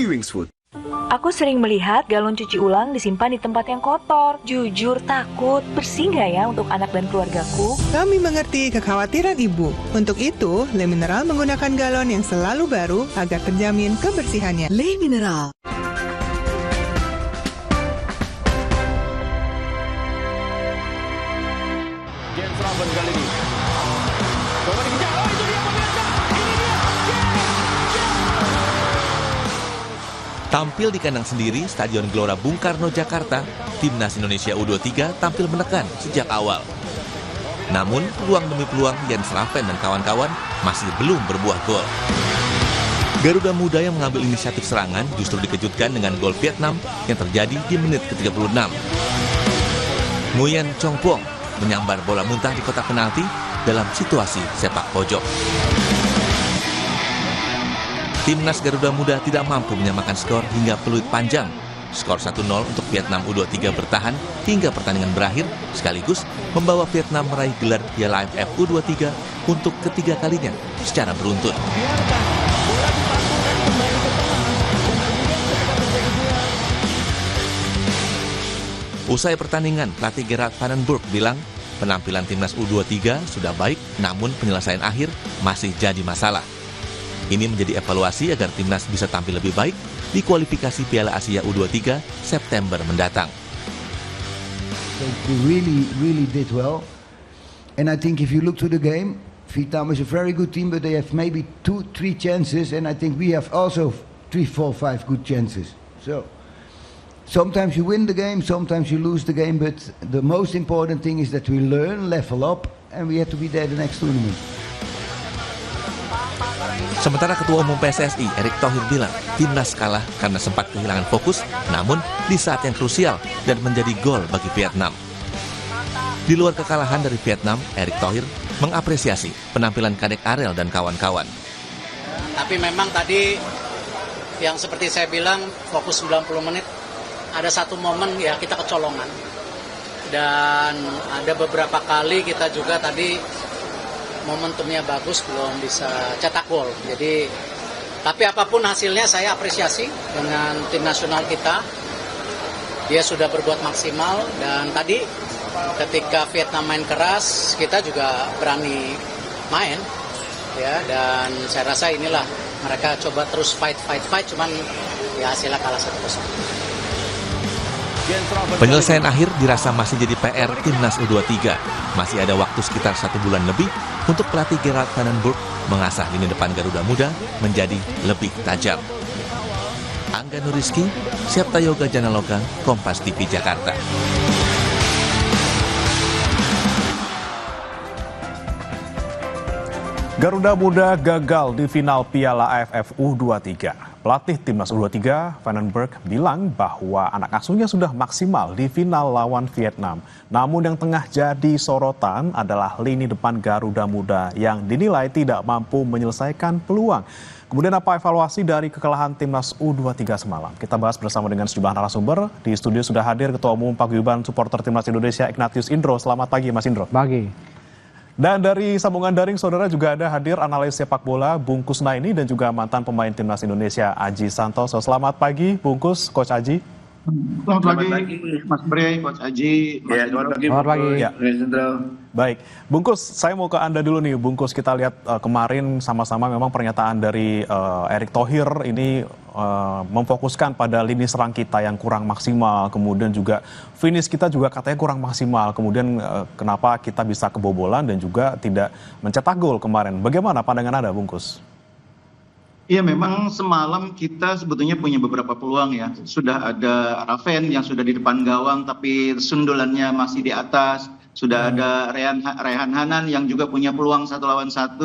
Kiwingsfood. Aku sering melihat galon cuci ulang disimpan di tempat yang kotor. Jujur takut, bersih nggak ya untuk anak dan keluargaku? Kami mengerti kekhawatiran Ibu. Untuk itu, Le Mineral menggunakan galon yang selalu baru agar terjamin kebersihannya. Le Mineral. James Robin kali ini. Coba dikejar. Oh, itu dia pemirsa. Ini dia. Tampil di kandang sendiri Stadion Gelora Bung Karno, Jakarta, Timnas Indonesia U23 tampil menekan sejak awal. Namun, peluang demi peluang Jens Raven dan kawan-kawan masih belum berbuah gol. Garuda Muda yang mengambil inisiatif serangan justru dikejutkan dengan gol Vietnam yang terjadi di menit ke-36. Nguyen Chong Pong menyambar bola muntah di kotak penalti dalam situasi sepak pojok. Timnas Garuda Muda tidak mampu menyamakan skor hingga peluit panjang. Skor 1-0 untuk Vietnam U23 bertahan hingga pertandingan berakhir, sekaligus membawa Vietnam meraih gelar Piala AFF U23 untuk ketiga kalinya secara beruntun. Usai pertandingan, pelatih Gerard van den Burg bilang penampilan Timnas U23 sudah baik, namun penyelesaian akhir masih jadi masalah. Ini menjadi evaluasi agar Timnas bisa tampil lebih baik di kualifikasi Piala Asia U23 September mendatang. They really did well. And I think if you look to the game, Vietnam is a very good team, but they have maybe 2-3 chances, and I think we have also 3, 4, 5 good chances. So sometimes you win the game, sometimes you lose the game, but the most important thing is that we learn, level up, and we have to be there the next tournament. Sementara Ketua Umum PSSI, Erick Thohir bilang, Timnas kalah karena sempat kehilangan fokus, namun di saat yang krusial dan menjadi gol bagi Vietnam. Di luar kekalahan dari Vietnam, Erick Thohir mengapresiasi penampilan Kadek Arel dan kawan-kawan. Tapi memang tadi yang seperti saya bilang, fokus 90 menit, ada satu momen ya kita kecolongan. Dan ada beberapa kali kita juga tadi momentumnya bagus, belum bisa cetak gol. Jadi, tapi apapun hasilnya saya apresiasi dengan tim nasional kita. Dia sudah berbuat maksimal dan tadi ketika Vietnam main keras, kita juga berani main. Ya, dan saya rasa inilah mereka coba terus fight, cuman ya hasilnya kalah 1-0. Penyelesaian akhir dirasa masih jadi PR Timnas U23. Masih ada waktu sekitar 1 bulan lebih untuk pelatih Gerard van den Burg mengasah lini depan Garuda Muda menjadi lebih tajam. Angga Nuriski, Septa Yoga Janaloka, Kompas TV Jakarta. Garuda Muda gagal di final Piala AFF U23. Pelatih Timnas U23, Van den Burg, bilang bahwa anak asuhnya sudah maksimal di final lawan Vietnam. Namun yang tengah jadi sorotan adalah lini depan Garuda Muda yang dinilai tidak mampu menyelesaikan peluang. Kemudian apa evaluasi dari kekalahan Timnas U23 semalam? Kita bahas bersama dengan sejumlah narasumber. Di studio sudah hadir Ketua Umum Paguyuban Supporter Timnas Indonesia, Ignatius Indro. Selamat pagi, Mas Indro. Pagi. Dan dari sambungan daring, saudara, juga ada hadir analis sepak bola Bungkus Naini dan juga mantan pemain Timnas Indonesia Aji Santoso. Selamat pagi, Bungkus, Coach Aji. Selamat pagi, Mas Bray, Coach Aji. Selamat pagi. Ya. Baik, Bungkus, saya mau ke Anda dulu nih. Bungkus, kita lihat kemarin sama-sama memang pernyataan dari Erick Thohir ini memfokuskan pada lini serang kita yang kurang maksimal, kemudian juga finish kita juga katanya kurang maksimal, kemudian kenapa kita bisa kebobolan dan juga tidak mencetak gol kemarin. Bagaimana pandangan Anda, Bungkus? Iya, memang semalam kita sebetulnya punya beberapa peluang ya. Sudah ada Raven yang sudah di depan gawang tapi sundulannya masih di atas. Sudah ada Rehan Hanan yang juga punya peluang 1 lawan 1.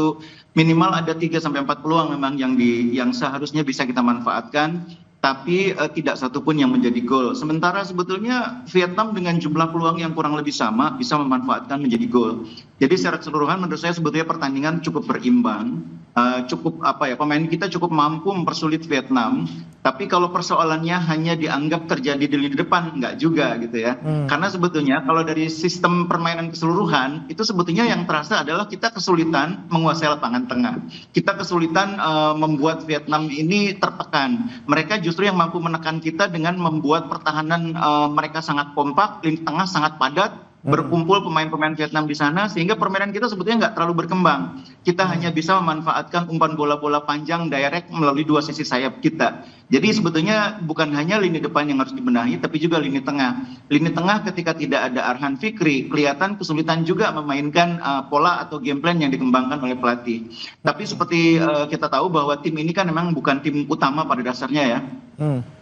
Minimal ada 3-4 peluang memang yang seharusnya bisa kita manfaatkan. Tapi tidak satupun yang menjadi gol. Sementara sebetulnya Vietnam dengan jumlah peluang yang kurang lebih sama bisa memanfaatkan menjadi gol. Jadi secara keseluruhan menurut saya sebetulnya pertandingan cukup berimbang. pemain kita cukup mampu mempersulit Vietnam. Tapi kalau persoalannya hanya dianggap terjadi di lini depan, nggak juga gitu ya. Karena sebetulnya kalau dari sistem permainan keseluruhan, itu sebetulnya yang terasa adalah kita kesulitan menguasai lapangan tengah. Kita kesulitan membuat Vietnam ini tertekan. Mereka justru yang mampu menekan kita dengan membuat pertahanan mereka sangat kompak, lini tengah sangat padat, berkumpul pemain-pemain Vietnam di sana, sehingga permainan kita sebetulnya nggak terlalu berkembang. Kita hanya bisa memanfaatkan umpan bola-bola panjang direct melalui dua sisi sayap kita. Jadi sebetulnya bukan hanya lini depan yang harus dibenahi, tapi juga lini tengah. Lini tengah ketika tidak ada Arhan Fikri, kelihatan kesulitan juga memainkan pola atau game plan yang dikembangkan oleh pelatih. Tapi seperti kita tahu bahwa tim ini kan memang bukan tim utama pada dasarnya ya.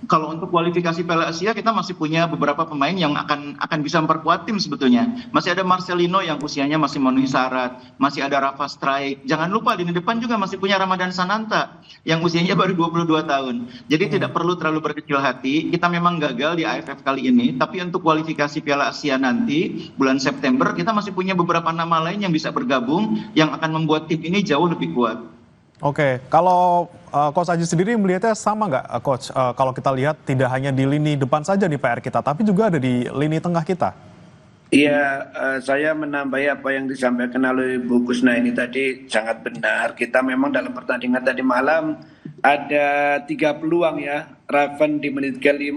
Kalau untuk kualifikasi Piala Asia kita masih punya beberapa pemain yang akan bisa memperkuat tim sebetulnya. Masih ada Marcelino yang usianya masih memenuhi syarat, masih ada Rafa Strijk. Jangan lupa di depan juga masih punya Ramadan Sananta yang usianya baru 22 tahun. Jadi tidak perlu terlalu berkecil hati. Kita memang gagal di AFF kali ini, tapi untuk kualifikasi Piala Asia nanti bulan September kita masih punya beberapa nama lain yang bisa bergabung yang akan membuat tim ini jauh lebih kuat. Oke, kalau Coach Aji sendiri melihatnya sama nggak, Coach? Kalau kita lihat tidak hanya di lini depan saja nih PR kita, tapi juga ada di lini tengah kita. Iya, saya menambahi apa yang disampaikan oleh Bu Kusna ini tadi sangat benar. Kita memang dalam pertandingan tadi malam ada 3 peluang ya. Raven di menit ke-5,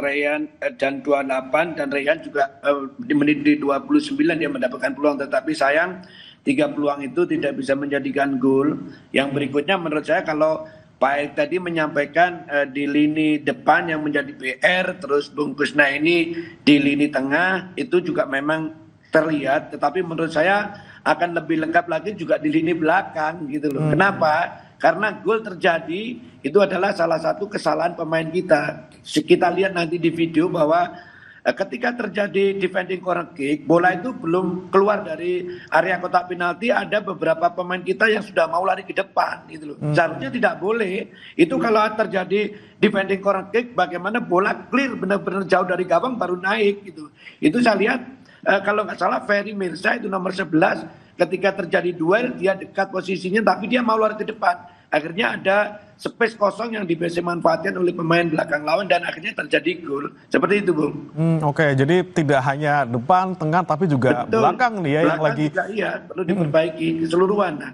Ryan dan 28, dan Ryan juga di menit di 29 dia mendapatkan peluang. Tetapi sayang 3 peluang itu tidak bisa menjadikan gol. Yang berikutnya menurut saya kalau Pak Erick tadi menyampaikan di lini depan yang menjadi PR, terus Bung Kusna ini di lini tengah, itu juga memang terlihat, tetapi menurut saya akan lebih lengkap lagi juga di lini belakang gitu loh. Kenapa? Karena gol terjadi itu adalah salah satu kesalahan pemain kita. Kita lihat nanti di video bahwa ketika terjadi defending corner kick, bola itu belum keluar dari area kotak penalti, ada beberapa pemain kita yang sudah mau lari ke depan gitu loh. Seharusnya tidak boleh. Itu kalau terjadi defending corner kick, bagaimana bola clear benar-benar jauh dari gawang baru naik gitu. Itu saya lihat kalau nggak salah Ferry Mirza itu nomor 11, ketika terjadi duel dia dekat posisinya tapi dia mau lari ke depan. Akhirnya ada space kosong yang bisa dimanfaatkan oleh pemain belakang lawan dan akhirnya terjadi gol. Seperti itu, Bung. Oke, jadi tidak hanya depan, tengah, tapi juga belakang nih ya yang lagi. Juga, iya, perlu diperbaiki keseluruhan.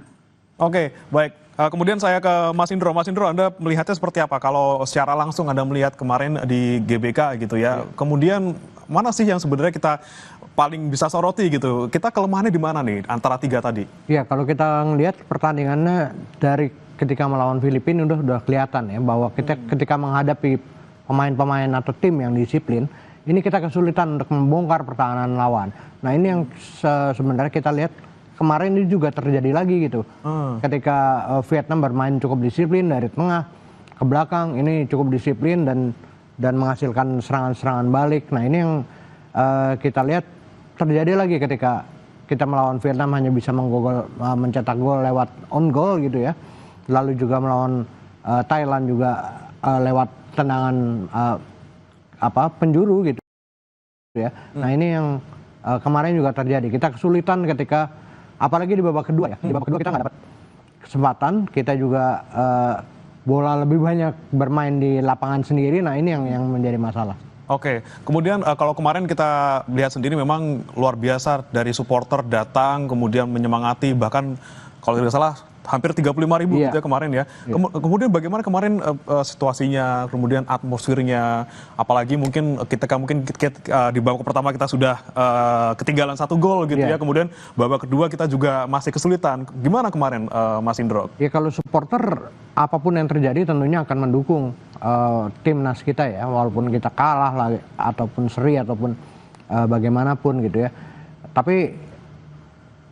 Oke, baik. Kemudian saya ke Mas Indro. Mas Indro, Anda melihatnya seperti apa? Kalau secara langsung Anda melihat kemarin di GBK gitu ya. Kemudian mana sih yang sebenarnya kita paling bisa soroti gitu? Kita kelemahannya di mana nih antara 3 tadi? Ya, kalau kita ngelihat pertandingannya dari ketika melawan Filipina udah kelihatan ya bahwa kita ketika menghadapi pemain-pemain atau tim yang disiplin, ini kita kesulitan untuk membongkar pertahanan lawan. Nah, ini yang sebenarnya kita lihat kemarin ini juga terjadi lagi gitu. Ketika Vietnam bermain cukup disiplin dari tengah ke belakang, ini cukup disiplin dan menghasilkan serangan-serangan balik. Nah, ini yang kita lihat terjadi lagi ketika kita melawan Vietnam hanya bisa mencetak gol lewat on goal gitu ya. Lalu juga melawan Thailand juga lewat tendangan penjuru gitu ya. Nah, ini yang kemarin juga terjadi. Kita kesulitan ketika apalagi di babak kedua ya. Di babak kedua kita nggak dapat kesempatan. Kita juga bola lebih banyak bermain di lapangan sendiri. Nah, ini yang menjadi masalah. Oke, kemudian kalau kemarin kita lihat sendiri memang luar biasa dari supporter datang kemudian menyemangati, bahkan kalau tidak salah hampir 35.000 gitu ya kemarin ya. Kemudian bagaimana kemarin situasinya, kemudian atmosfernya, apalagi mungkin di babak pertama kita sudah ketinggalan 1 gol gitu ya, kemudian babak kedua kita juga masih kesulitan. Gimana kemarin Mas Indro? Ya, kalau supporter apapun yang terjadi tentunya akan mendukung timnas kita ya, walaupun kita kalah lah ataupun seri ataupun bagaimanapun gitu ya. Tapi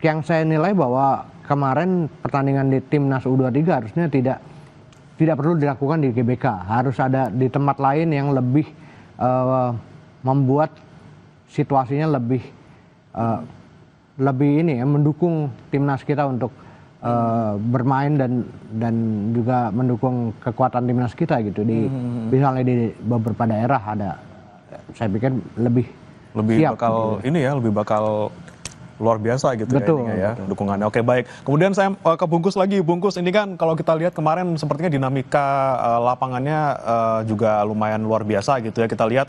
yang saya nilai bahwa kemarin pertandingan di timnas U23 harusnya tidak perlu dilakukan di GBK, harus ada di tempat lain yang lebih membuat situasinya lebih ini ya, mendukung timnas kita untuk bermain dan juga mendukung kekuatan timnas kita gitu. Misalnya di beberapa daerah ada, saya pikir lebih siap bakal gitu. Ini ya, lebih bakal luar biasa gitu Betul, ya, betul. dukungannya. Oke, baik. Kemudian saya ke Bungkus lagi. Bungkus, ini kan kalau kita lihat kemarin sepertinya dinamika lapangannya juga lumayan luar biasa gitu ya. Kita lihat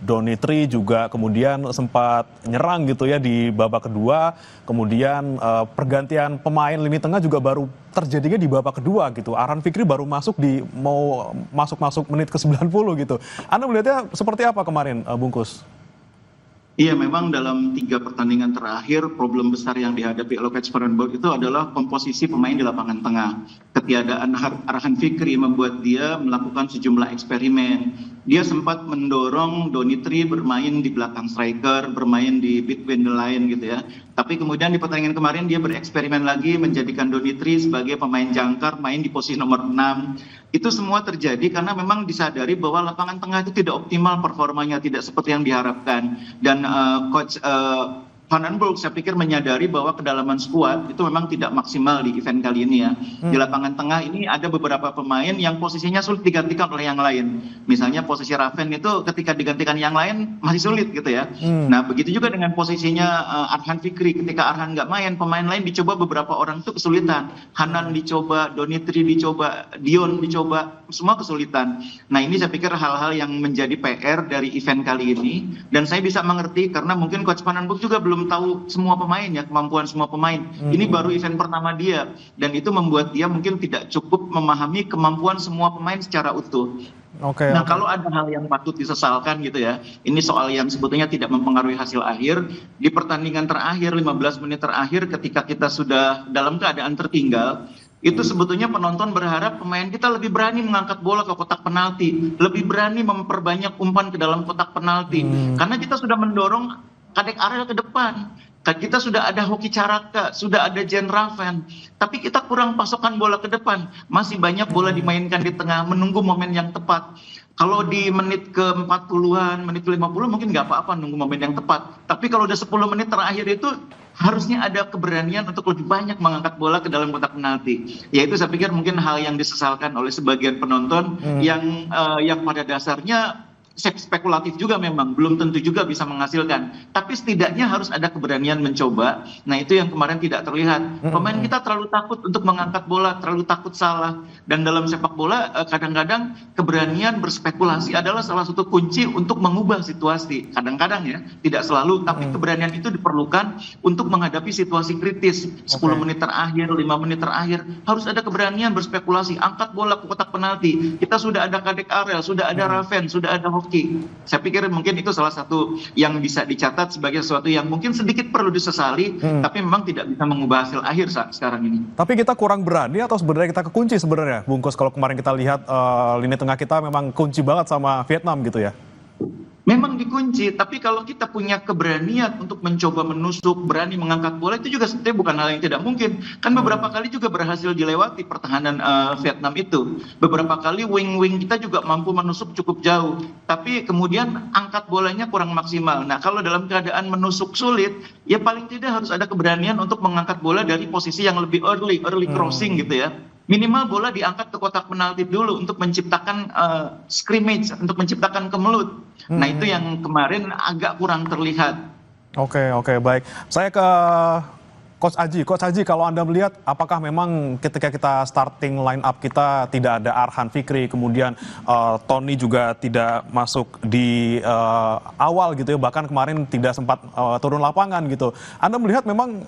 Donitri juga kemudian sempat nyerang gitu ya di babak kedua. Kemudian pergantian pemain lini tengah juga baru terjadinya di babak kedua gitu. Arhan Fikri baru masuk mau masuk menit ke 90 gitu. Anda melihatnya seperti apa kemarin, Bungkus? Iya, memang dalam 3 pertandingan terakhir problem besar yang dihadapi oleh Coach Vandenberg itu adalah komposisi pemain di lapangan tengah. Ketiadaan Arhan Fikri membuat dia melakukan sejumlah eksperimen. Dia sempat mendorong Donitri bermain di belakang striker, bermain di between the line gitu ya. Tapi kemudian di pertandingan kemarin dia bereksperimen lagi menjadikan Donitri sebagai pemain jangkar, main di posisi nomor 6. Itu semua terjadi karena memang disadari bahwa lapangan tengah itu tidak optimal performanya, tidak seperti yang diharapkan. Dan Coach Vandenberg saya pikir menyadari bahwa kedalaman skuad itu memang tidak maksimal di event kali ini ya. Di lapangan tengah ini ada beberapa pemain yang posisinya sulit digantikan oleh yang lain. Misalnya posisi Raven itu ketika digantikan yang lain masih sulit gitu ya. Nah begitu juga dengan posisinya Arhan Fikri. Ketika Arhan nggak main, pemain lain dicoba beberapa orang itu kesulitan. Hanan dicoba, Donitri dicoba, Dion dicoba, semua kesulitan. Nah ini saya pikir hal-hal yang menjadi PR dari event kali ini. Dan saya bisa mengerti karena mungkin Coach Vandenberg juga belum tahu semua pemain ya, kemampuan semua pemain. Ini baru event pertama dia dan itu membuat dia mungkin tidak cukup memahami kemampuan semua pemain secara utuh. Nah, kalau ada hal yang patut disesalkan gitu ya, ini soal yang sebetulnya tidak mempengaruhi hasil akhir. Di pertandingan terakhir, 15 menit terakhir ketika kita sudah dalam keadaan tertinggal, itu sebetulnya penonton berharap pemain kita lebih berani mengangkat bola ke kotak penalti, lebih berani memperbanyak umpan ke dalam kotak penalti. Karena kita sudah mendorong Kadek Ariel ke depan. Kita sudah ada Hoki Caraka, sudah ada Jen Raven, tapi kita kurang pasokan bola ke depan. Masih banyak bola dimainkan di tengah, menunggu momen yang tepat. Kalau di menit ke 40-an, menit ke 50 mungkin nggak apa-apa nunggu momen yang tepat. Tapi kalau udah 10 menit terakhir itu harusnya ada keberanian untuk lebih banyak mengangkat bola ke dalam kotak penalti. Ya itu saya pikir mungkin hal yang disesalkan oleh sebagian penonton yang pada dasarnya spekulatif juga memang, belum tentu juga bisa menghasilkan. Tapi setidaknya harus ada keberanian mencoba. Nah itu yang kemarin tidak terlihat. Pemain kita terlalu takut untuk mengangkat bola, terlalu takut salah. Dan dalam sepak bola kadang-kadang keberanian berspekulasi adalah salah satu kunci untuk mengubah situasi. Kadang-kadang ya, tidak selalu. Tapi keberanian itu diperlukan untuk menghadapi situasi kritis. 10 menit terakhir, 5 menit terakhir. Harus ada keberanian berspekulasi. Angkat bola ke kotak penalti. Kita sudah ada Kadek Ariel, sudah ada Raven, sudah ada Hoki. Saya pikir mungkin itu salah satu yang bisa dicatat sebagai sesuatu yang mungkin sedikit perlu disesali, tapi memang tidak bisa mengubah hasil akhir saat sekarang ini. Tapi kita kurang berani atau sebenarnya kita kekunci sebenarnya, Bungkus? Kalau kemarin kita lihat lini tengah kita memang kunci banget sama Vietnam gitu ya? Memang dikunci, tapi kalau kita punya keberanian untuk mencoba menusuk, berani mengangkat bola, itu juga sebetulnya bukan hal yang tidak mungkin. Kan beberapa kali juga berhasil dilewati pertahanan Vietnam itu. Beberapa kali wing-wing kita juga mampu menusuk cukup jauh, tapi kemudian angkat bolanya kurang maksimal. Nah kalau dalam keadaan menusuk sulit, ya paling tidak harus ada keberanian untuk mengangkat bola dari posisi yang lebih early crossing gitu ya. Minimal bola diangkat ke kotak penalti dulu untuk menciptakan scrimmage, untuk menciptakan kemelut. Nah itu yang kemarin agak kurang terlihat. Oke, baik. Saya ke Coach Aji. Coach Aji, kalau Anda melihat apakah memang ketika kita starting line up kita tidak ada Arhan Fikri, kemudian Tony juga tidak masuk di awal gitu ya, bahkan kemarin tidak sempat turun lapangan gitu. Anda melihat memang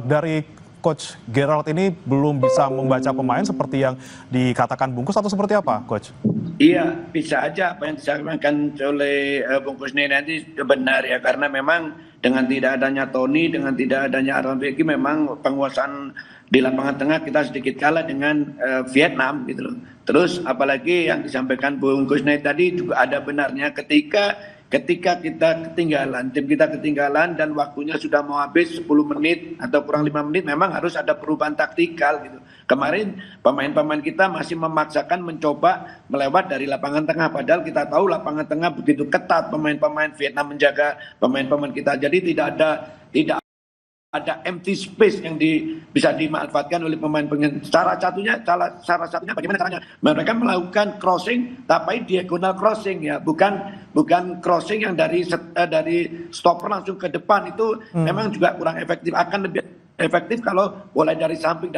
dari Coach Gerald ini belum bisa membaca pemain seperti yang dikatakan Bungkus atau seperti apa, Coach? Iya, bisa aja apa yang disampaikan oleh Bungkus ini nanti benar ya, karena memang dengan tidak adanya Tony, dengan tidak adanya Arhan Fikri, memang penguasaan di lapangan tengah kita sedikit kalah dengan Vietnam gitu loh. Terus apalagi yang disampaikan Bungkus ini tadi juga ada benarnya ketika kita ketinggalan, tim kita ketinggalan dan waktunya sudah mau habis 10 menit atau kurang 5 menit, memang harus ada perubahan taktikal gitu. Kemarin pemain-pemain kita masih memaksakan mencoba melewat dari lapangan tengah, padahal kita tahu lapangan tengah begitu ketat, pemain-pemain Vietnam menjaga pemain-pemain kita. Jadi tidak ada empty space yang bisa dimanfaatkan oleh pemain-pemain. Salah satunya bagaimana caranya? Mereka melakukan crossing tapi diagonal crossing ya, bukan bukan crossing yang dari stopper langsung ke depan itu memang juga kurang efektif. Akan lebih efektif kalau bola dari samping.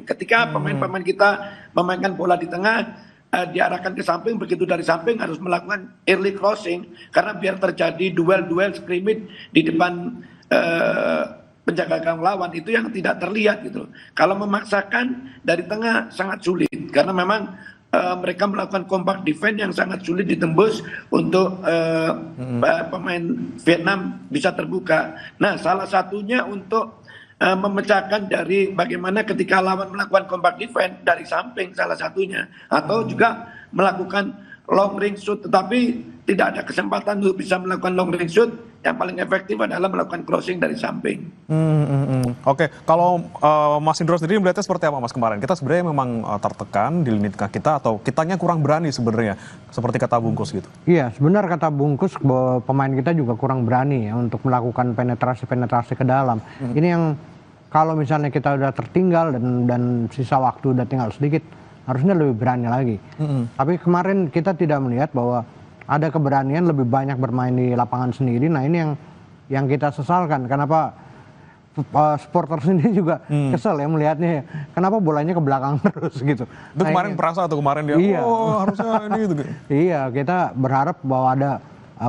Ketika pemain-pemain kita memainkan bola di tengah, diarahkan ke samping, begitu dari samping harus melakukan early crossing karena biar terjadi duel scrimmage di depan penjaga gawang lawan itu yang tidak terlihat gitu. Kalau memaksakan dari tengah sangat sulit karena memang mereka melakukan compact defense yang sangat sulit ditembus untuk pemain Vietnam bisa terbuka. Nah, salah satunya untuk memecahkan dari bagaimana ketika lawan melakukan compact defense dari samping salah satunya, atau juga melakukan long range shoot tetapi tidak ada kesempatan untuk bisa melakukan long range shoot. Yang paling efektif adalah melakukan crossing dari samping. Oke, kalau Mas Indro sendiri melihatnya seperti apa Mas kemarin? Kita sebenarnya memang tertekan di lini tengah kita atau kitanya kurang berani sebenarnya, seperti kata Bungkus gitu? Iya, sebenarnya kata Bungkus bahwa pemain kita juga kurang berani ya untuk melakukan penetrasi ke dalam. Ini yang kalau misalnya kita udah tertinggal dan sisa waktu udah tinggal sedikit, harusnya lebih berani lagi. Tapi kemarin kita tidak melihat bahwa ada keberanian lebih banyak bermain di lapangan sendiri. Nah, ini yang kita sesalkan. Kenapa supporter sendiri juga kesel ya melihatnya ya. Kenapa bolanya ke belakang terus gitu. Itu kemarin perasa tuh kemarin dia, iya. Harusnya ini gitu. Iya, kita berharap bahwa ada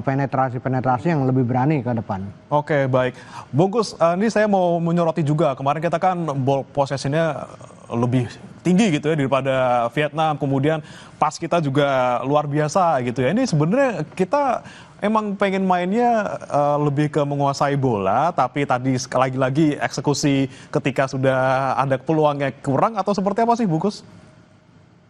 penetrasi yang lebih berani ke depan. Oke, baik. Bungkus, ini saya mau menyoroti juga. Kemarin kita kan ball possession-nya lebih tinggi gitu ya daripada Vietnam. Kemudian pas kita juga luar biasa gitu ya. Ini sebenarnya kita emang pengen mainnya lebih ke menguasai bola, tapi tadi lagi-lagi eksekusi ketika sudah ada peluangnya kurang, atau seperti apa sih Bungkus?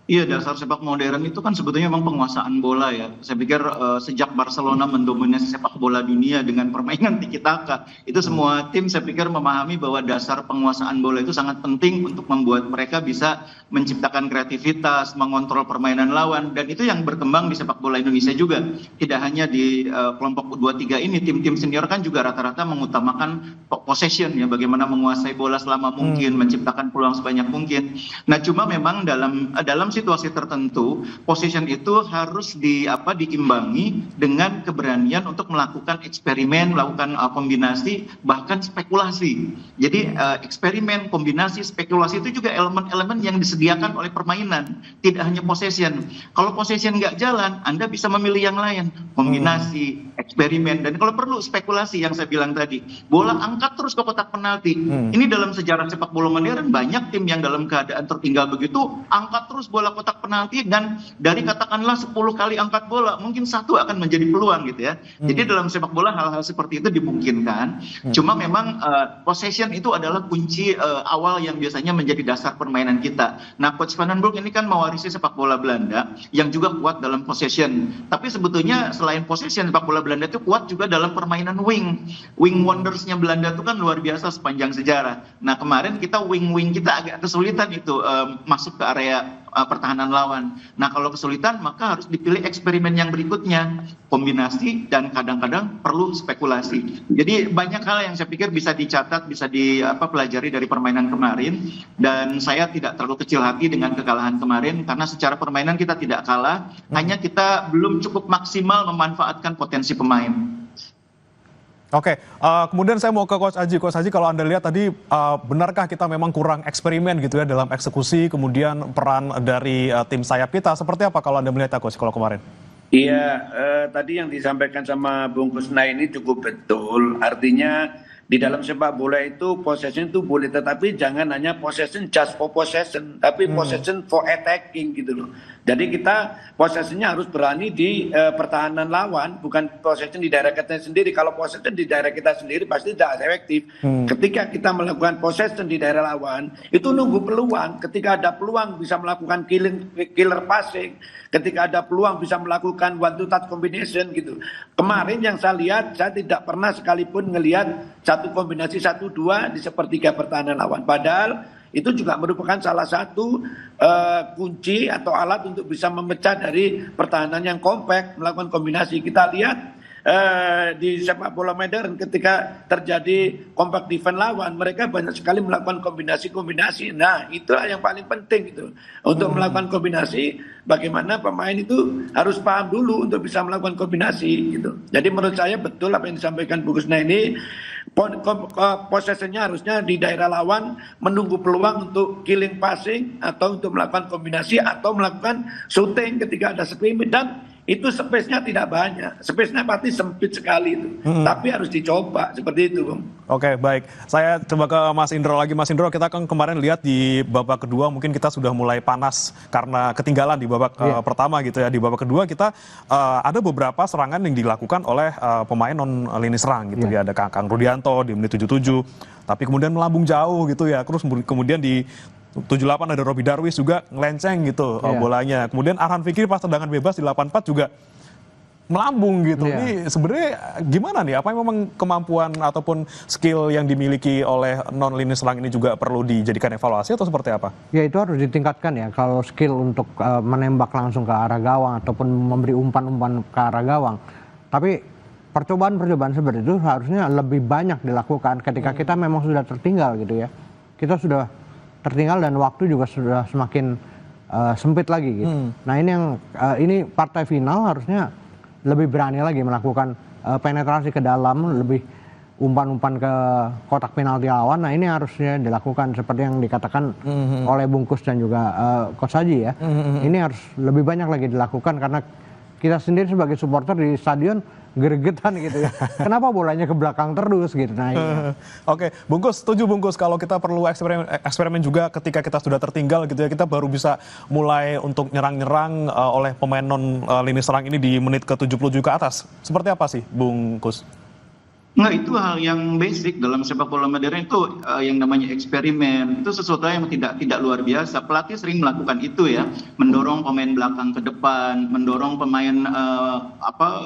Iya, dasar sepak modern itu kan sebetulnya memang penguasaan bola ya. Saya pikir sejak Barcelona mendominasi sepak bola dunia dengan permainan tiki taka, itu semua tim saya pikir memahami bahwa dasar penguasaan bola itu sangat penting untuk membuat mereka bisa menciptakan kreativitas, mengontrol permainan lawan, dan itu yang berkembang di sepak bola Indonesia juga. Tidak hanya di kelompok U23 ini, tim-tim senior kan juga rata-rata mengutamakan possession ya, bagaimana menguasai bola selama mungkin, menciptakan peluang sebanyak mungkin. Nah, cuma memang dalam situasi tertentu, possession itu harus diimbangi dengan keberanian untuk melakukan eksperimen, melakukan kombinasi, bahkan spekulasi. Jadi eksperimen, kombinasi, spekulasi itu juga elemen-elemen yang disediakan oleh permainan, tidak hanya possession. Kalau possession nggak jalan, Anda bisa memilih yang lain, kombinasi, eksperimen, dan kalau perlu spekulasi yang saya bilang tadi. Bola angkat terus ke kotak penalti. Ini dalam sejarah sepak bola modern banyak tim yang dalam keadaan tertinggal begitu, angkat terus bola kotak penalti, dan dari katakanlah 10 kali angkat bola mungkin satu akan menjadi peluang gitu ya. Jadi dalam sepak bola hal-hal seperti itu dimungkinkan. Cuma memang possession itu adalah kunci awal yang biasanya menjadi dasar permainan kita. Nah, Coach Van den Broek ini kan mewarisi sepak bola Belanda yang juga kuat dalam possession. Tapi sebetulnya selain possession, sepak bola Belanda itu kuat juga dalam permainan wing wondersnya Belanda itu kan luar biasa sepanjang sejarah. Nah, kemarin kita wing kita agak kesulitan itu masuk ke area pertahanan lawan. Nah, kalau kesulitan maka harus dipilih eksperimen yang berikutnya, kombinasi, dan kadang-kadang perlu spekulasi. Jadi banyak hal yang saya pikir bisa dicatat, bisa dipelajari dari permainan kemarin, dan saya tidak terlalu kecil hati dengan kekalahan kemarin karena secara permainan kita tidak kalah, hanya kita belum cukup maksimal memanfaatkan potensi pemain. Oke, kemudian saya mau ke Coach Aji. Coach Aji, kalau Anda lihat tadi, benarkah kita memang kurang eksperimen gitu ya dalam eksekusi, kemudian peran dari tim sayap kita, seperti apa kalau Anda melihat Coach kalau kemarin? Iya, tadi yang disampaikan sama Bung Kusnai ini cukup betul. Artinya di dalam sepak bola itu possession itu boleh, tetapi jangan hanya possession just for possession, tapi possession for attacking gitu loh. Jadi kita possessionnya harus berani di pertahanan lawan, bukan possession di daerah kita sendiri. Kalau possession di daerah kita sendiri pasti tidak efektif. Ketika kita melakukan possession di daerah lawan, itu nunggu peluang. Ketika ada peluang bisa melakukan killer passing. Ketika ada peluang bisa melakukan one to touch combination gitu. Kemarin yang saya lihat, saya tidak pernah sekalipun ngelihat satu kombinasi 1-2 di sepertiga pertahanan lawan. Padahal itu juga merupakan salah satu kunci atau alat untuk bisa memecah dari pertahanan yang kompak, melakukan kombinasi. Kita lihat di sepak bola modern ketika terjadi compact defense lawan, mereka banyak sekali melakukan kombinasi-kombinasi. Nah, itulah yang paling penting itu. Untuk melakukan kombinasi, bagaimana pemain itu harus paham dulu untuk bisa melakukan kombinasi gitu. Jadi menurut saya betul apa yang disampaikan Bu Kusna ini, posisinya harusnya di daerah lawan menunggu peluang untuk killing passing atau untuk melakukan kombinasi atau melakukan shooting ketika ada scrimmage, dan itu space-nya tidak banyak. Space-nya pasti sempit sekali itu. Tapi harus dicoba seperti itu, Bung. Oke, baik. Saya coba ke Mas Indro lagi. Mas Indro, kita kan kemarin lihat di babak kedua mungkin kita sudah mulai panas karena ketinggalan di babak pertama gitu ya. Di babak kedua kita ada beberapa serangan yang dilakukan oleh pemain non lini serang gitu ya. Ada Kang Rudianto di menit 77, tapi kemudian melambung jauh gitu ya. Terus kemudian di 78 ada Robi Darwis juga ngelenceng gitu bolanya. Kemudian Arhan Fikri pas tendangan bebas di 84 juga melambung gitu. Ini sebenarnya gimana nih? Apa yang memang kemampuan ataupun skill yang dimiliki oleh non lini serang ini juga perlu dijadikan evaluasi atau seperti apa? Ya itu harus ditingkatkan ya. Kalau skill untuk menembak langsung ke arah gawang ataupun memberi umpan-umpan ke arah gawang. Tapi percobaan-percobaan seperti itu harusnya lebih banyak dilakukan ketika kita memang sudah tertinggal gitu ya. Kita sudah tertinggal dan waktu juga sudah semakin sempit lagi gitu. Nah ini partai final harusnya lebih berani lagi melakukan penetrasi ke dalam, lebih umpan-umpan ke kotak penalti lawan. Nah ini harusnya dilakukan seperti yang dikatakan oleh Bungkus dan juga Coach Haji ya. Ini harus lebih banyak lagi dilakukan karena kita sendiri sebagai supporter di stadion gregetan gitu ya. Kenapa bolanya ke belakang terus gitu. Nah, iya. Oke, Bungkus, setuju Bungkus kalau kita perlu eksperimen juga ketika kita sudah tertinggal gitu ya. Kita baru bisa mulai untuk nyerang-nyerang oleh pemain non lini serang ini di menit ke-77 ke atas. Seperti apa sih Bungkus? Nah, itu hal yang basic dalam sepak bola modern itu yang namanya eksperimen. Itu sesuatu yang tidak luar biasa. Pelatih sering melakukan itu ya, mendorong pemain belakang ke depan, mendorong pemain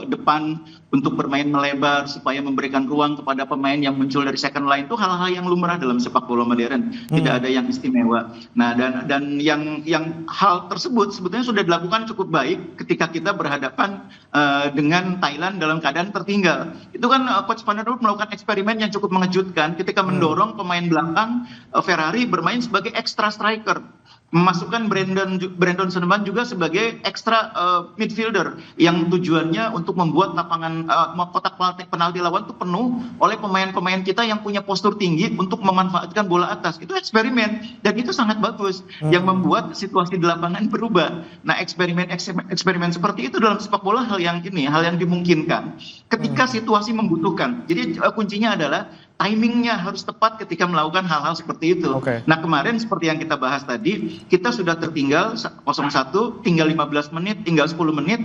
depan untuk bermain melebar supaya memberikan ruang kepada pemain yang muncul dari second line. Itu hal-hal yang lumrah dalam sepak bola modern. Tidak ada yang istimewa. Nah, dan yang hal tersebut sebetulnya sudah dilakukan cukup baik ketika kita berhadapan dengan Thailand dalam keadaan tertinggal. Itu kan Coach Van der Rohe melakukan eksperimen yang cukup mengejutkan ketika mendorong pemain belakang Ferrari bermain sebagai extra striker. Memasukkan Brandon Sneman juga sebagai extra midfielder yang tujuannya untuk membuat lapangan kotak penalti lawan itu penuh oleh pemain-pemain kita yang punya postur tinggi untuk memanfaatkan bola atas. Itu eksperimen dan itu sangat bagus yang membuat situasi di lapangan berubah. Nah, eksperimen seperti itu dalam sepak bola hal yang dimungkinkan ketika situasi membutuhkan. Jadi kuncinya adalah timingnya harus tepat ketika melakukan hal-hal seperti itu. Nah, kemarin seperti yang kita bahas tadi, kita sudah tertinggal 0-1, tinggal 15 menit, tinggal 10 menit.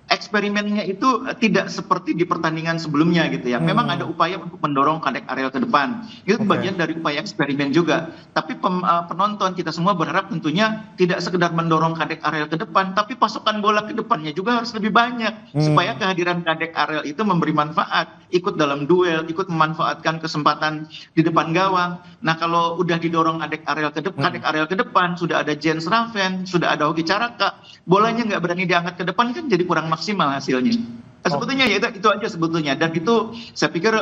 Eksperimennya itu tidak seperti di pertandingan sebelumnya gitu ya. Memang ada upaya untuk mendorong Kadek Ariel ke depan. Itu bagian dari upaya eksperimen juga. Tapi penonton kita semua berharap tentunya tidak sekedar mendorong Kadek Ariel ke depan, tapi pasukan bola ke depannya juga harus lebih banyak supaya kehadiran Kadek Ariel itu memberi manfaat, ikut dalam duel, ikut memanfaatkan kesempatan di depan gawang. Nah, kalau udah didorong Kadek Ariel ke depan, sudah ada Jens Raven, sudah ada Hoki Caraka, bolanya nggak berani diangkat ke depan kan jadi kurang maksimal hasilnya. Sebetulnya ya itu aja sebetulnya, dan itu saya pikir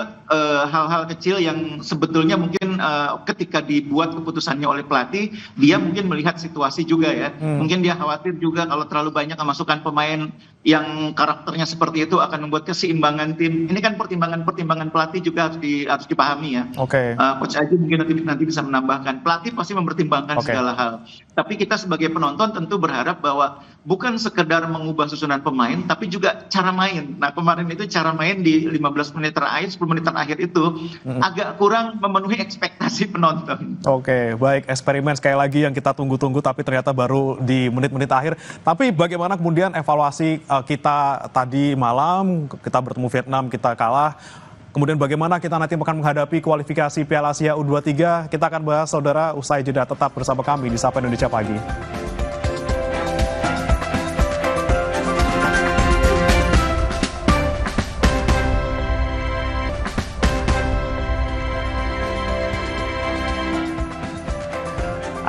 hal-hal kecil yang sebetulnya mungkin ketika dibuat keputusannya oleh pelatih, dia mungkin melihat situasi juga ya. Mungkin dia khawatir juga kalau terlalu banyak memasukkan pemain yang karakternya seperti itu akan membuat keseimbangan tim. Ini kan pertimbangan pelatih juga harus dipahami ya. Coach Aji mungkin nanti bisa menambahkan. Pelatih pasti mempertimbangkan segala hal. Tapi kita sebagai penonton tentu berharap bahwa bukan sekedar mengubah susunan pemain, tapi juga cara main. Nah, kemarin itu cara main di 15 menit terakhir, 10 menit terakhir itu agak kurang memenuhi ekspektasi penonton. Oke, baik. Eksperimen sekali lagi yang kita tunggu-tunggu, tapi ternyata baru di menit-menit akhir. Tapi bagaimana kemudian evaluasi kita tadi malam, kita bertemu Vietnam, kita kalah. Kemudian bagaimana kita nanti akan menghadapi kualifikasi Piala Asia U23. Kita akan bahas, saudara, usai jeda. Tetap bersama kami di Sapa Indonesia Pagi.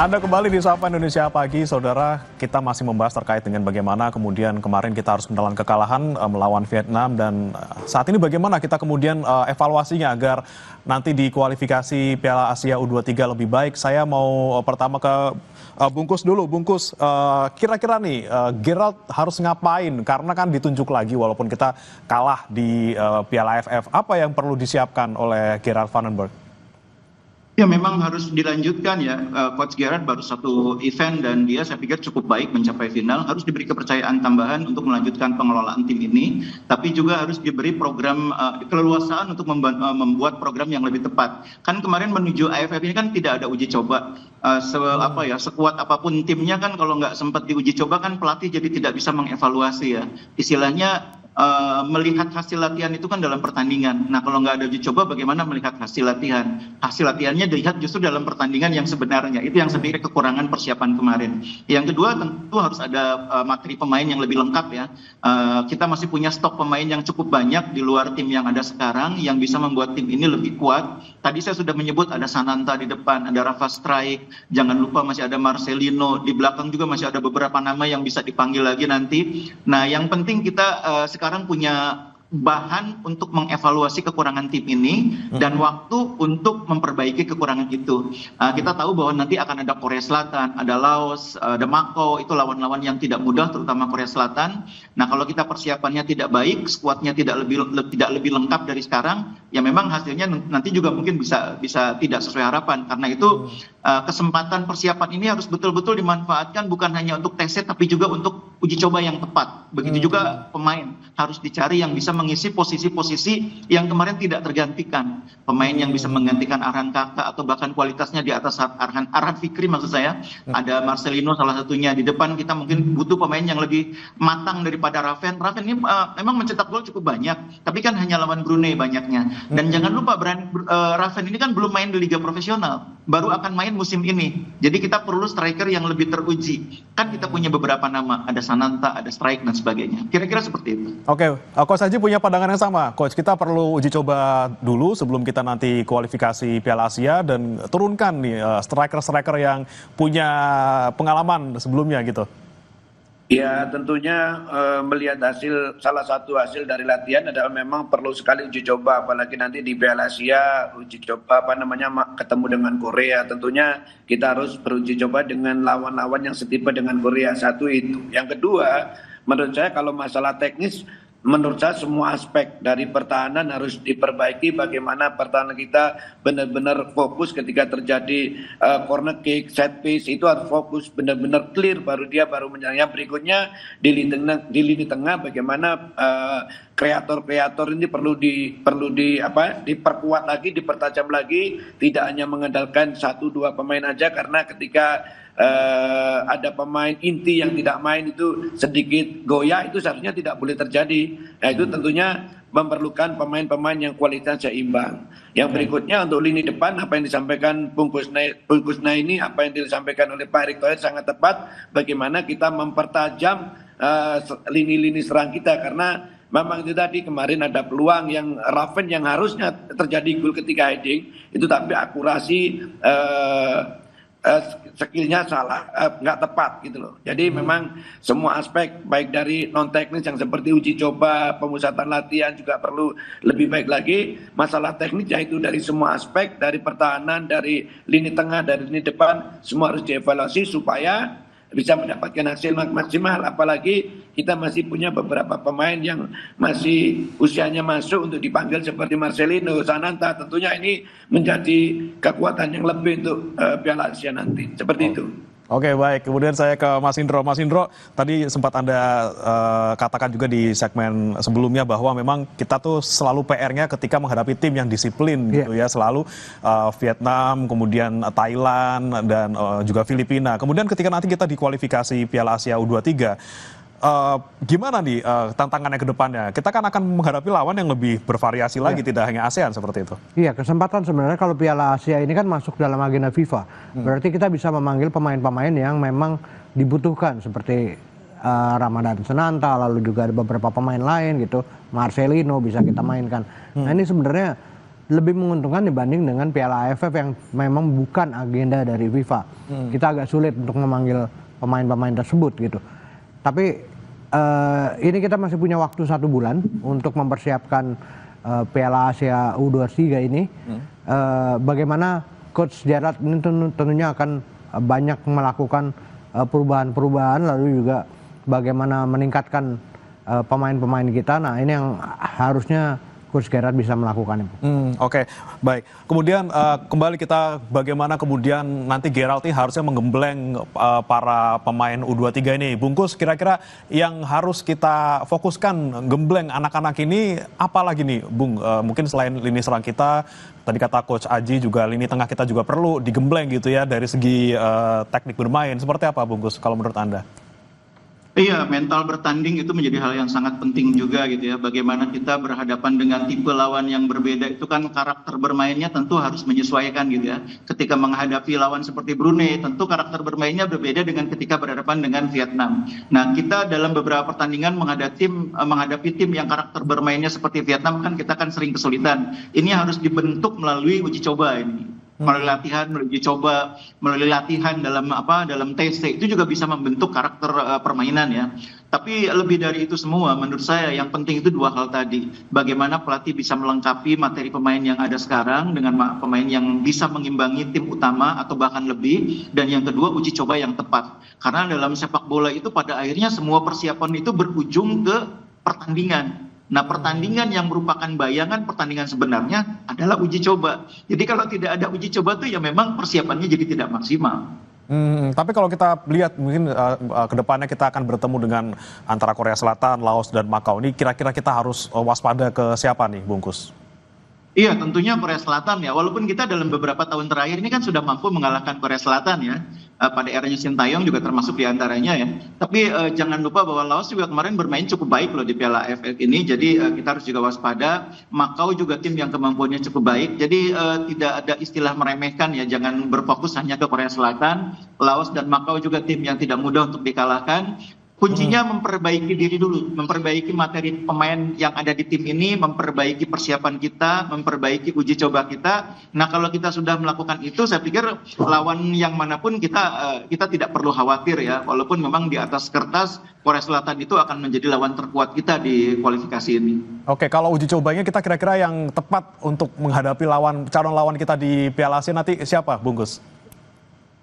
Anda kembali di Sapa Indonesia Pagi, saudara. Kita masih membahas terkait dengan bagaimana kemudian kemarin kita harus menelan kekalahan melawan Vietnam, dan saat ini bagaimana kita kemudian evaluasinya agar nanti di kualifikasi Piala Asia U23 lebih baik. Saya mau pertama ke Bungkus dulu. Bungkus, kira-kira nih Gerald harus ngapain? Karena kan ditunjuk lagi walaupun kita kalah di Piala AFF. Apa yang perlu disiapkan oleh Gerald Vandenberg? Ya memang harus dilanjutkan ya, Coach Gerard baru satu event dan dia saya pikir cukup baik mencapai final, harus diberi kepercayaan tambahan untuk melanjutkan pengelolaan tim ini, tapi juga harus diberi program keleluasaan untuk membuat program yang lebih tepat. Kan kemarin menuju AFF ini kan tidak ada uji coba, sekuat apapun timnya kan kalau nggak sempat diuji coba kan pelatih jadi tidak bisa mengevaluasi ya, istilahnya melihat hasil latihan itu kan dalam pertandingan. Nah kalau nggak ada uji coba bagaimana melihat hasil latihan? Hasil latihannya dilihat justru dalam pertandingan yang sebenarnya. Itu yang saya pikir kekurangan persiapan kemarin. Yang kedua tentu harus ada materi pemain yang lebih lengkap ya. Kita masih punya stok pemain yang cukup banyak di luar tim yang ada sekarang yang bisa membuat tim ini lebih kuat. Tadi saya sudah menyebut ada Sananta di depan, ada Rafa Strijk, jangan lupa masih ada Marcelino, di belakang juga masih ada beberapa nama yang bisa dipanggil lagi nanti. Nah yang penting kita sekarang punya bahan untuk mengevaluasi kekurangan tim ini dan waktu untuk memperbaiki kekurangan itu. Kita tahu bahwa nanti akan ada Korea Selatan, ada Laos, ada Macau, itu lawan-lawan yang tidak mudah terutama Korea Selatan. Nah kalau kita persiapannya tidak baik, skuadnya tidak lebih lengkap dari sekarang, ya memang hasilnya nanti juga mungkin bisa tidak sesuai harapan. Karena itu kesempatan persiapan ini harus betul-betul dimanfaatkan bukan hanya untuk tes tapi juga untuk uji coba yang tepat. Begitu juga pemain harus dicari yang bisa mengisi posisi-posisi yang kemarin tidak tergantikan. Pemain yang bisa menggantikan Arhan Kakak atau bahkan kualitasnya di atas Arhan Fikri maksud saya. Ada Marcelino salah satunya. Di depan kita mungkin butuh pemain yang lebih matang daripada Raven. Raven ini memang mencetak gol cukup banyak, tapi kan hanya lawan Brunei banyaknya. Dan jangan lupa Raven ini kan belum main di liga profesional, baru akan main musim ini. Jadi kita perlu striker yang lebih teruji. Kan kita punya beberapa nama, ada Sananta, ada Strijk dan sebagainya. Kira-kira seperti itu. Oke, Coach Haji punya pandangan yang sama. Coach, kita perlu uji coba dulu sebelum kita nanti kualifikasi Piala Asia dan turunkan nih striker-striker yang punya pengalaman sebelumnya gitu. Ya tentunya melihat salah satu hasil dari latihan adalah memang perlu sekali uji coba, apalagi nanti di Piala Asia uji coba ketemu dengan Korea. Tentunya kita harus beruji coba dengan lawan-lawan yang setipe dengan Korea. Satu itu. Yang kedua, menurut saya kalau masalah teknis, menurut saya semua aspek dari pertahanan harus diperbaiki. Bagaimana pertahanan kita benar-benar fokus ketika terjadi corner kick, set piece, itu harus fokus benar-benar clear, baru menyerangnya. Berikutnya di lini tengah bagaimana kreator-kreator ini perlu diperkuat lagi, dipertajam lagi, tidak hanya mengandalkan 1-2 pemain aja, karena ketika ada pemain inti yang tidak main itu sedikit goyah, itu seharusnya tidak boleh terjadi. Nah itu tentunya memerlukan pemain-pemain yang kualitasnya seimbang. Yang berikutnya untuk lini depan, apa yang disampaikan Bung Kusnai ini, apa yang disampaikan oleh Pak Erick Thohir sangat tepat. Bagaimana kita mempertajam lini-lini serang kita, karena memang itu tadi kemarin ada peluang yang Raven yang harusnya terjadi gol ketika heading itu, tapi akurasi skillnya salah, nggak tepat gitu loh. Jadi memang semua aspek baik dari non teknis yang seperti uji coba, pemusatan latihan juga perlu lebih baik lagi. Masalah teknis yaitu dari semua aspek, dari pertahanan, dari lini tengah, dari lini depan, semua harus dievaluasi supaya bisa mendapatkan hasil maksimal. Apalagi kita masih punya beberapa pemain yang masih usianya masuk untuk dipanggil seperti Marcelino, Sananta. Tentunya ini menjadi kekuatan yang lebih untuk Piala Asia nanti. Seperti itu. Oke, baik. Kemudian saya ke Mas Indro. Mas Indro, tadi sempat Anda katakan juga di segmen sebelumnya bahwa memang kita tuh selalu PR-nya ketika menghadapi tim yang disiplin gitu ya. Selalu Vietnam, kemudian Thailand, dan juga Filipina. Kemudian ketika nanti kita di kualifikasi Piala Asia U23, gimana nih tantangannya ke depannya? Kita kan akan menghadapi lawan yang lebih bervariasi lagi, tidak hanya ASEAN seperti itu. Iya, kesempatan sebenarnya kalau Piala Asia ini kan masuk dalam agenda FIFA. Berarti kita bisa memanggil pemain-pemain yang memang dibutuhkan seperti Ramadan Sananta, lalu juga ada beberapa pemain lain gitu, Marcelino bisa kita mainkan. Nah ini sebenarnya lebih menguntungkan dibanding dengan Piala AFF yang memang bukan agenda dari FIFA. Kita agak sulit untuk memanggil pemain-pemain tersebut gitu. Tapi ini kita masih punya waktu 1 bulan untuk mempersiapkan Piala Asia U23 ini. Bagaimana Coach Gerrard ini tentunya akan banyak melakukan perubahan-perubahan, lalu juga bagaimana meningkatkan pemain-pemain kita. Nah, ini yang harusnya Coach Gerrard bisa melakukan itu. Oke, baik. Kemudian kembali kita bagaimana kemudian nanti Gerrard ini harusnya menggembleng para pemain U23 ini. Bungkus, kira-kira yang harus kita fokuskan gembleng anak-anak ini apa lagi nih, Bung? Mungkin selain lini serang kita, tadi kata Coach Aji juga lini tengah kita juga perlu digembleng gitu ya dari segi teknik bermain. Seperti apa, Bungkus, kalau menurut Anda? Iya, mental bertanding itu menjadi hal yang sangat penting juga gitu ya. Bagaimana kita berhadapan dengan tipe lawan yang berbeda, itu kan karakter bermainnya tentu harus menyesuaikan gitu ya. Ketika menghadapi lawan seperti Brunei, tentu karakter bermainnya berbeda dengan ketika berhadapan dengan Vietnam. Nah, kita dalam beberapa pertandingan menghadapi tim yang karakter bermainnya seperti Vietnam kan kita kan sering kesulitan. Ini harus dibentuk melalui uji coba ini. Melalui latihan, melalui latihan dalam TC itu juga bisa membentuk karakter permainan ya. Tapi lebih dari itu semua, menurut saya yang penting itu 2 hal tadi. Bagaimana pelatih bisa melengkapi materi pemain yang ada sekarang dengan pemain yang bisa mengimbangi tim utama atau bahkan lebih. Dan yang kedua, uji coba yang tepat. Karena dalam sepak bola itu pada akhirnya semua persiapan itu berujung ke pertandingan. Nah, pertandingan yang merupakan bayangan pertandingan sebenarnya adalah uji coba. Jadi kalau tidak ada uji coba tuh ya memang persiapannya jadi tidak maksimal. Tapi kalau kita lihat mungkin ke depannya kita akan bertemu dengan antara Korea Selatan, Laos, dan Makau. Ini kira-kira kita harus waspada ke siapa nih, Bungkus? Iya, tentunya Korea Selatan ya. Walaupun kita dalam beberapa tahun terakhir ini kan sudah mampu mengalahkan Korea Selatan ya. Pada eranya Sintayong juga termasuk di antaranya ya. Tapi jangan lupa bahwa Laos juga kemarin bermain cukup baik loh di Piala AFF ini. Jadi kita harus juga waspada. Makau juga tim yang kemampuannya cukup baik. Jadi tidak ada istilah meremehkan ya. Jangan berfokus hanya ke Korea Selatan. Laos dan Makau juga tim yang tidak mudah untuk dikalahkan. Kuncinya memperbaiki diri dulu, memperbaiki materi pemain yang ada di tim ini, memperbaiki persiapan kita, memperbaiki uji coba kita. Nah, kalau kita sudah melakukan itu, saya pikir lawan yang manapun kita tidak perlu khawatir ya. Walaupun memang di atas kertas Korea Selatan itu akan menjadi lawan terkuat kita di kualifikasi ini. Oke, kalau uji cobanya kita kira-kira yang tepat untuk menghadapi calon lawan kita di Piala Asia nanti siapa, Bungkus?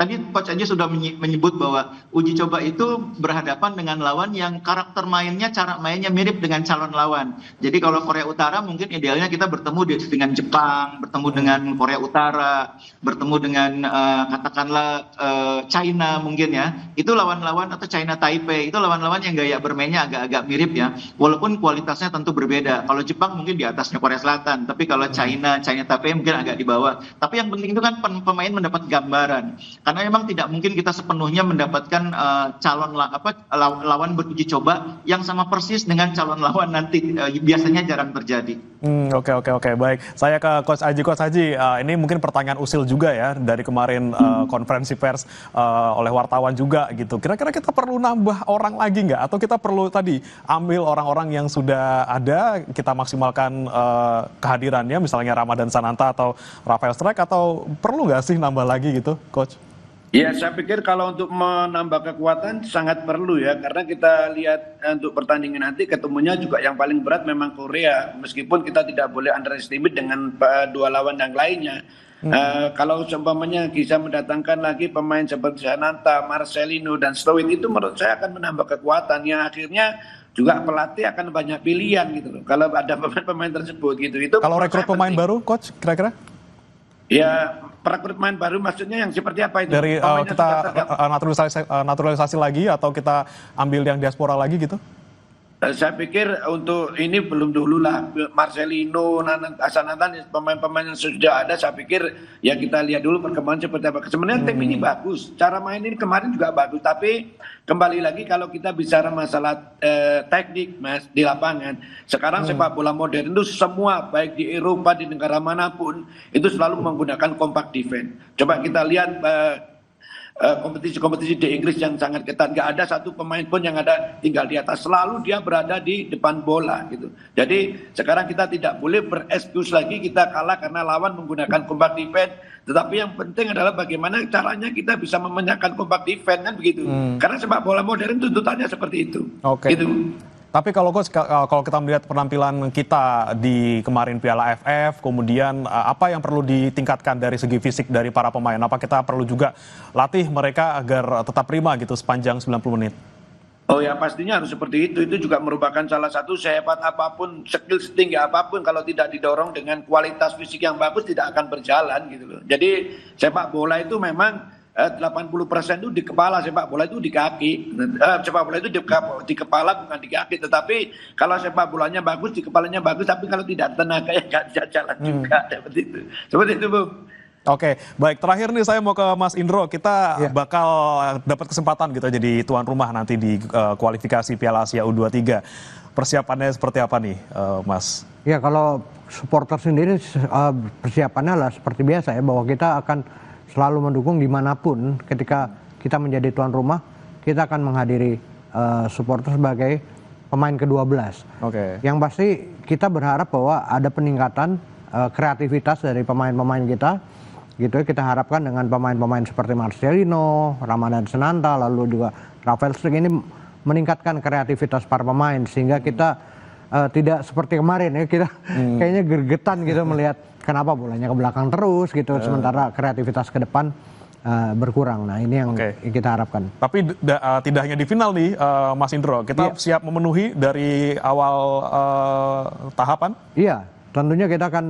Tadi Coach aja sudah menyebut bahwa uji coba itu berhadapan dengan lawan yang karakter mainnya, cara mainnya mirip dengan calon lawan. Jadi kalau Korea Utara mungkin idealnya kita bertemu dengan Jepang, bertemu dengan Korea Utara, bertemu dengan katakanlah China mungkin ya. Itu lawan-lawan atau China Taipei, itu lawan-lawan yang gaya bermainnya agak-agak mirip ya. Walaupun kualitasnya tentu berbeda. Kalau Jepang mungkin di atasnya Korea Selatan, tapi kalau China Taipei mungkin agak di bawah. Tapi yang penting itu kan pemain mendapat gambaran. Karena memang tidak mungkin kita sepenuhnya mendapatkan lawan beruji coba yang sama persis dengan calon lawan nanti. Biasanya jarang terjadi. Oke, baik. Saya ke Coach Aji. Coach Aji, ini mungkin pertanyaan usil juga ya dari kemarin konferensi pers oleh wartawan juga gitu. Kira-kira kita perlu nambah orang lagi nggak? Atau kita perlu tadi ambil orang-orang yang sudah ada, kita maksimalkan kehadirannya, misalnya Ramadan Sananta atau Rafael Strike, atau perlu nggak sih nambah lagi gitu, Coach? Ya, saya pikir kalau untuk menambah kekuatan sangat perlu ya, karena kita lihat untuk pertandingan nanti ketemunya juga yang paling berat memang Korea, meskipun kita tidak boleh underestimate dengan 2 lawan yang lainnya. Kalau seumpamanya bisa mendatangkan lagi pemain seperti Sananta, Marcelino, dan Stowit, itu menurut saya akan menambah kekuatan yang akhirnya juga pelatih akan banyak pilihan gitu loh. Kalau ada pemain-pemain tersebut gitu. Itu kalau rekrut pemain baru, Coach, kira-kira? Ya, perekrutmen baru maksudnya yang seperti apa itu? Dari kita naturalisasi lagi atau kita ambil yang diaspora lagi gitu? Saya pikir untuk ini belum dulu lah. Marcelino, Sananta, pemain-pemain yang sudah ada, saya pikir ya kita lihat dulu perkembangan seperti apa. Sebenarnya tim ini bagus, cara main ini kemarin juga bagus. Tapi kembali lagi kalau kita bicara masalah teknik, Mas, di lapangan. Sekarang sepak bola modern itu semua, baik di Eropa, di negara manapun, itu selalu menggunakan compact defense. Coba kita lihat kompetisi-kompetisi di Inggris yang sangat ketat, nggak ada satu pemain pun yang ada tinggal di atas, selalu dia berada di depan bola gitu. Jadi sekarang kita tidak boleh berekskuse lagi kita kalah karena lawan menggunakan compact defense, tetapi yang penting adalah bagaimana caranya kita bisa memenangkan compact defense kan begitu. Karena sepak bola modern tuntutannya seperti itu. Oke. Gitu. Tapi kalau Coach, kalau kita melihat penampilan kita di kemarin Piala AFF, kemudian apa yang perlu ditingkatkan dari segi fisik dari para pemain? Apa kita perlu juga latih mereka agar tetap prima gitu sepanjang 90 menit? Oh ya pastinya harus seperti itu. Itu juga merupakan salah satu sehebat apapun, skill setinggi apapun, kalau tidak didorong dengan kualitas fisik yang bagus tidak akan berjalan gitu loh. Jadi sepak bola itu memang 80% itu di kepala, sepak bola itu di kaki. Sepak bola itu di kepala bukan di kaki. Tetapi kalau sepak bolanya bagus, di kepalanya bagus, tapi kalau tidak tenaga ya nggak bisa jalan juga. Seperti itu, Bu. Oke, baik. Terakhir nih saya mau ke Mas Indro. Kita bakal dapat kesempatan gitu jadi tuan rumah nanti di kualifikasi Piala Asia U23. Persiapannya seperti apa nih, Mas? Ya, kalau supporter sendiri persiapannya lah seperti biasa ya, bahwa kita akan selalu mendukung dimanapun. Ketika kita menjadi tuan rumah, kita akan menghadiri supporter sebagai pemain ke-12. Yang pasti kita berharap bahwa ada peningkatan kreativitas dari pemain-pemain kita. Gitu ya, kita harapkan dengan pemain-pemain seperti Marcelino, Ramadan Sananta, lalu juga Rafael Struijk ini meningkatkan kreativitas para pemain sehingga kita tidak seperti kemarin ya, kita kayaknya gergetan gitu melihat kenapa bolanya ke belakang terus gitu, sementara kreativitas ke depan berkurang. Nah ini yang kita harapkan. Tapi tidak hanya di final nih, Mas Indro, kita siap memenuhi dari awal tahapan? Iya, tentunya kita akan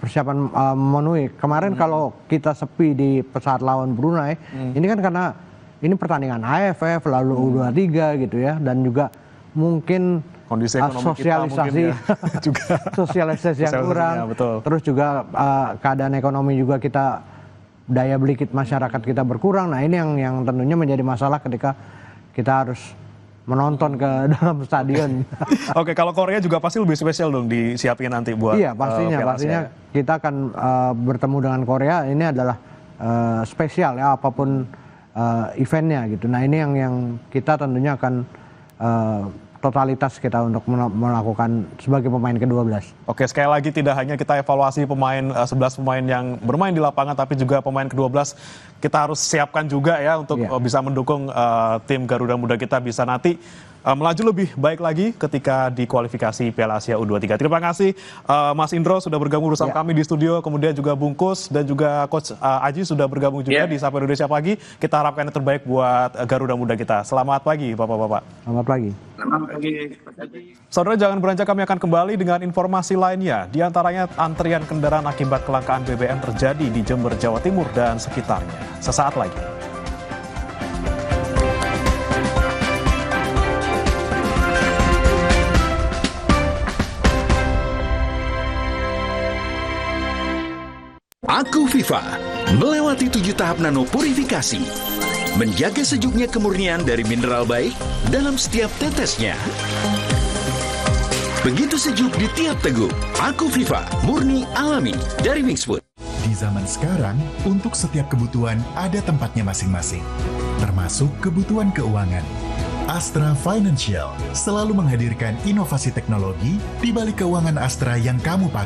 persiapan memenuhi. Kemarin kalau kita sepi di saat lawan Brunei, ini kan karena ini pertandingan AFF lalu U23 gitu ya, dan juga mungkin kondisi ekonomi sosialisasi kita juga sosialisasi yang kurang, terus juga keadaan ekonomi juga kita, daya beli masyarakat kita berkurang. Nah ini yang tentunya menjadi masalah ketika kita harus menonton ke dalam stadion. Oke, kalau Korea juga pasti lebih spesial dong disiapin nanti buat pastinya kita akan bertemu dengan Korea. Ini adalah spesial ya, apapun eventnya gitu. Nah ini yang kita tentunya akan totalitas kita untuk melakukan sebagai pemain ke-12. Oke, sekali lagi tidak hanya kita evaluasi pemain 11 pemain yang bermain di lapangan, tapi juga pemain ke-12 kita harus siapkan juga ya untuk bisa mendukung tim Garuda Muda kita bisa nanti melaju lebih baik lagi ketika di kualifikasi Piala Asia U23. Terima kasih Mas Indro sudah bergabung bersama kami di studio, kemudian juga Bungkus dan juga Coach Aji sudah bergabung juga di Sapa Indonesia Pagi. Kita harapkan yang terbaik buat Garuda Muda kita. Selamat pagi Bapak-bapak. Selamat pagi. Selamat pagi. Saudara jangan beranjak, kami akan kembali dengan informasi lainnya. Di antaranya antrian kendaraan akibat kelangkaan BBM terjadi di Jember, Jawa Timur dan sekitarnya. Sesaat lagi. Aku Viva melewati 7 tahap nano purifikasi, menjaga sejuknya kemurnian dari mineral baik dalam setiap tetesnya. Begitu sejuk di tiap teguk. Aku Viva, murni alami dari Mixfood. Di zaman sekarang, untuk setiap kebutuhan ada tempatnya masing-masing, termasuk kebutuhan keuangan. Astra Financial selalu menghadirkan inovasi teknologi di balik keuangan Astra yang kamu pakai.